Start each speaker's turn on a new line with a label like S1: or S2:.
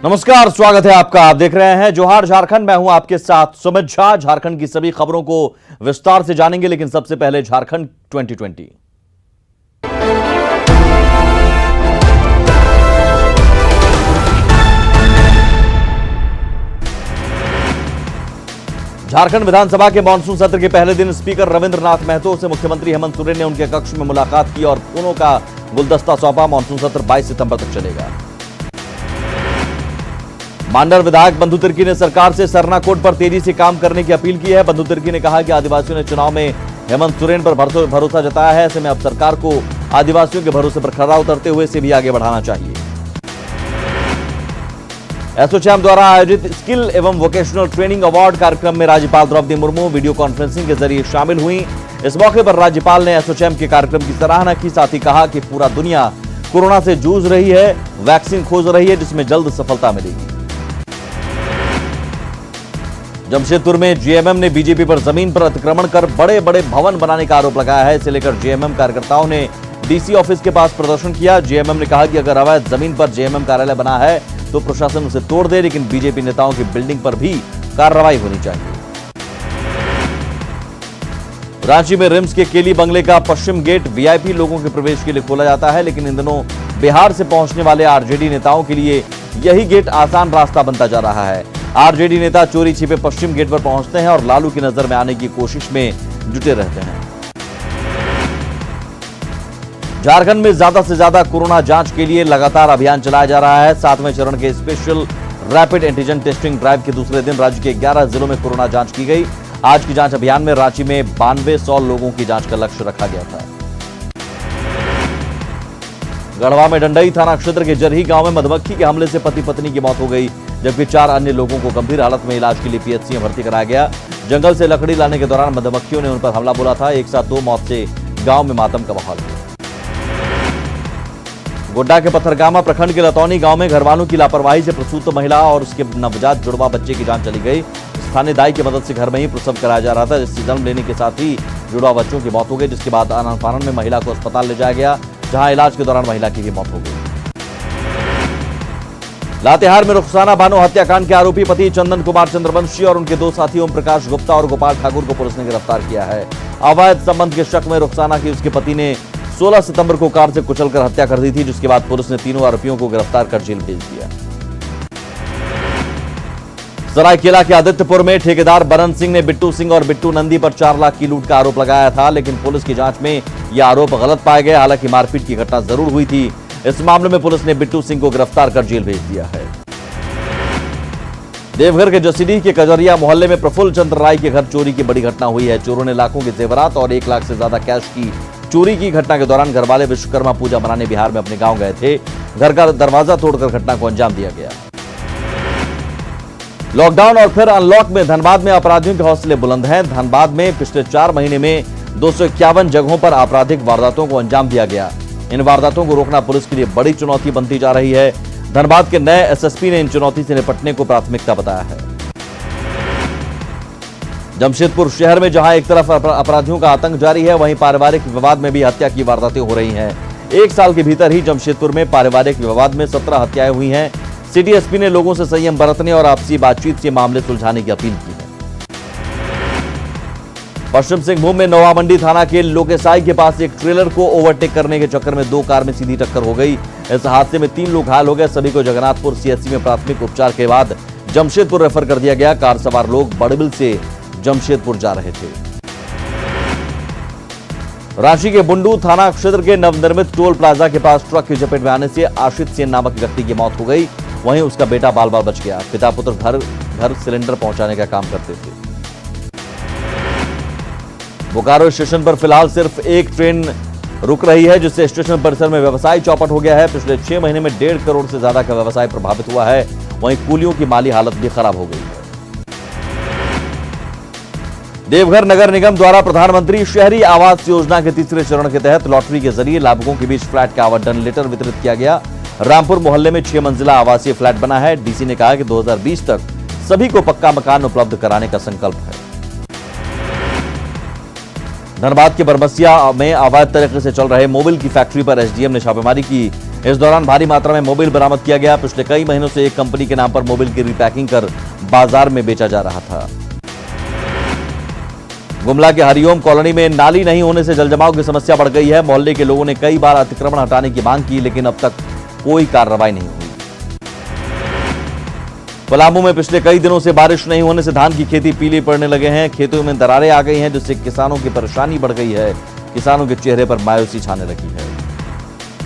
S1: नमस्कार, स्वागत है आपका। आप देख रहे हैं जोहार झारखंड। मैं हूं आपके साथ सुमित झा। झारखंड की सभी खबरों को विस्तार से जानेंगे, लेकिन सबसे पहले झारखंड 2020। झारखंड विधानसभा के मानसून सत्र के पहले दिन स्पीकर रविंद्रनाथ महतो से मुख्यमंत्री हेमंत सोरेन ने उनके कक्ष में मुलाकात की और फूलों का गुलदस्ता सौंपा। मानसून सत्र 22 सितंबर तक चलेगा। मांडर विधायक बंधु तिर्की ने सरकार से सरना कोड पर तेजी से काम करने की अपील की है। बंधु तिर्की ने कहा कि आदिवासियों ने चुनाव में हेमंत सोरेन पर भरोसा जताया है। ऐसे में अब सरकार को आदिवासियों के भरोसे पर खरा उतरते हुए इसे भी आगे बढ़ाना चाहिए। एसोचैम द्वारा आयोजित स्किल एवं वोकेशनल ट्रेनिंग अवार्ड कार्यक्रम में राज्यपाल द्रौपदी मुर्मू वीडियो कॉन्फ्रेंसिंग के जरिए शामिल हुई। इस मौके पर राज्यपाल ने एसोचैम के कार्यक्रम की सराहना की। साथ ही कहा कि पूरा दुनिया कोरोना से जूझ रही है, वैक्सीन खोज रही है, जिसमें जल्द सफलता मिलेगी। जमशेदपुर में जेएमएम ने बीजेपी पर जमीन पर अतिक्रमण कर बड़े बड़े भवन बनाने का आरोप लगाया है। इसे लेकर जेएमएम कार्यकर्ताओं ने डीसी ऑफिस के पास प्रदर्शन किया। जेएमएम ने कहा कि अगर अवैध जमीन पर जेएमएम कार्यालय बना है तो प्रशासन उसे तोड़ दे, लेकिन बीजेपी नेताओं की बिल्डिंग पर भी कार्रवाई होनी चाहिए। रांची में रिम्स के केली बंगले का पश्चिम गेट वीआईपी लोगों के प्रवेश के लिए खोला जाता है, लेकिन इन दिनों बिहार से पहुंचने वाले आरजेडी नेताओं के लिए यही गेट आसान रास्ता बनता जा रहा है। आरजेडी नेता चोरी छिपे पश्चिम गेट पर पहुंचते हैं और लालू की नजर में आने की कोशिश में जुटे रहते हैं। झारखंड में ज्यादा से ज्यादा कोरोना जांच के लिए लगातार अभियान चलाया जा रहा है। 7वें चरण के special rapid antigen testing drive के दूसरे दिन राज्य के 11 जिलों में कोरोना जांच की गई। आज की जांच अभियान में रांची में 9200 लोगों की जांच का लक्ष्य रखा गया था। गढ़वा में डंडई थाना क्षेत्र के जरही गांव में मधुमक्खी के हमले से पति पत्नी की मौत हो गई, जबकि 4 अन्य लोगों को गंभीर हालत में इलाज के लिए पीएचसी में भर्ती कराया गया। जंगल से लकड़ी लाने के दौरान मधुमक्खियों ने उन पर हमला बोला था। एक साथ 2 मौत से गांव में मातम का माहौल है। गोड्डा के पत्थरगामा प्रखंड के लतौनी गांव में घरवालों की लापरवाही से प्रसूत महिला और उसके नवजात जुड़वा बच्चे की जान चली गई। स्थानीय दाई की मदद से घर में ही प्रसव कराया जा रहा था, जिससे जन्म लेने के साथ ही जुड़वा बच्चों की मौत हो गई, जिसके बाद आनन फानन में महिला को अस्पताल ले जाया गया, जहां इलाज के दौरान महिला की भी मौत हो गई। लातेहार में रुखसाना बानो हत्याकांड के आरोपी पति चंदन कुमार चंद्रवंशी और उनके 2 साथी ओम प्रकाश गुप्ता और गोपाल ठाकुर को पुलिस ने गिरफ्तार किया है। अवैध संबंध के शक में रुखसाना की उसके पति ने 16 सितंबर को कार से कुचलकर हत्या कर दी थी, जिसके बाद पुलिस ने तीनों आरोपियों को गिरफ्तार कर जेल भेज दिया। सरायकेला के आदित्यपुर में ठेकेदार बरन सिंह ने बिट्टू सिंह और बिट्टू नंदी पर 4 लाख की लूट का आरोप लगाया था, लेकिन पुलिस की जांच में यह आरोप गलत पाए गए। हालांकि मारपीट की घटना जरूर हुई थी। इस मामले में पुलिस ने बिट्टू सिंह को गिरफ्तार कर जेल भेज दिया है। देवघर के जसीडीह के कजरिया मोहल्ले में प्रफुल्ल चंद्र राय के घर चोरी की बड़ी घटना हुई है। चोरों ने लाखों के जेवरात और 1 लाख से ज्यादा कैश की चोरी की। घटना के दौरान घरवाले विश्वकर्मा पूजा मनाने बिहार में अपने गांव गए थे। घर का दरवाजा तोड़कर घटना को अंजाम दिया गया। लॉकडाउन और फिर अनलॉक में धनबाद में अपराधियों के हौसले बुलंद हैं। धनबाद में पिछले 4 महीने में 251 जगहों पर आपराधिक वारदातों को अंजाम दिया गया। इन वारदातों को रोकना पुलिस के लिए बड़ी चुनौती बनती जा रही है। धनबाद के नए एसएसपी ने इन चुनौती से निपटने को प्राथमिकता बताया है। जमशेदपुर शहर में जहां एक तरफ अपराधियों का आतंक जारी है, वहीं पारिवारिक विवाद में भी हत्या की वारदातें हो रही हैं। 1 साल के भीतर ही जमशेदपुर में पारिवारिक विवाद में 17 हत्याएं हुई हैं। सिटी एसपी ने लोगों से संयम बरतने और आपसी बातचीत से मामले सुलझाने की अपील की है। पश्चिम सिंहभूम में नवामंडी थाना के लोकेसाई के पास एक ट्रेलर को ओवरटेक करने के चक्कर में 2 कार में सीधी टक्कर हो गई। इस हादसे में 3 लोग घायल हो गए। सभी को जगन्नाथपुर सीएचसी में प्राथमिक उपचार के बाद जमशेदपुर रेफर कर दिया गया। कार सवार लोग बड़बिल से जमशेदपुर जा रहे थे। रांची के बुंडू थाना क्षेत्र के नवनिर्मित टोल प्लाजा के पास ट्रक की चपेट में आने से आशित सेन नामक व्यक्ति की मौत हो गई। वहीं उसका बेटा बाल बाल बच गया। पिता पुत्र घर सिलेंडर पहुंचाने का काम करते थे। बोकारो स्टेशन पर फिलहाल सिर्फ एक ट्रेन रुक रही है, जिससे स्टेशन परिसर में व्यवसाय चौपट हो गया है। पिछले 6 महीने में 1.5 करोड़ से ज्यादा का व्यवसाय प्रभावित हुआ है। वहीं कूलियों की माली हालत भी खराब हो गई है। देवघर नगर निगम द्वारा प्रधानमंत्री शहरी आवास योजना के 3रे चरण के तहत लॉटरी के जरिए लाभुकों के बीच फ्लैट का आवंटन लेटर वितरित किया गया। रामपुर मोहल्ले में 6 मंजिला आवासीय फ्लैट बना है। डीसी ने कहा कि 2020 तक सभी को पक्का मकान उपलब्ध कराने का संकल्प है। धनबाद के बरबसिया में अवैध तरीके से चल रहे मोबिल की फैक्ट्री पर एसडीएम ने छापेमारी की। इस दौरान भारी मात्रा में मोबिल बरामद किया गया। पिछले कई महीनों से एक कंपनी के नाम पर मोबिल की रिपैकिंग कर बाजार में बेचा जा रहा था। गुमला के हरिओम कॉलोनी में नाली नहीं होने से जलजमाव की समस्या बढ़ गई है। मोहल्ले के लोगों ने कई बार अतिक्रमण हटाने की मांग की, लेकिन अब तक कोई कार्रवाई नहीं हुई। पलामू में पिछले कई दिनों से बारिश नहीं होने से धान की खेती पीली पड़ने लगे हैं। खेतों में दरारें आ गई हैं, जिससे किसानों की परेशानी बढ़ गई है। किसानों के चेहरे पर मायूसी छाने लगी है।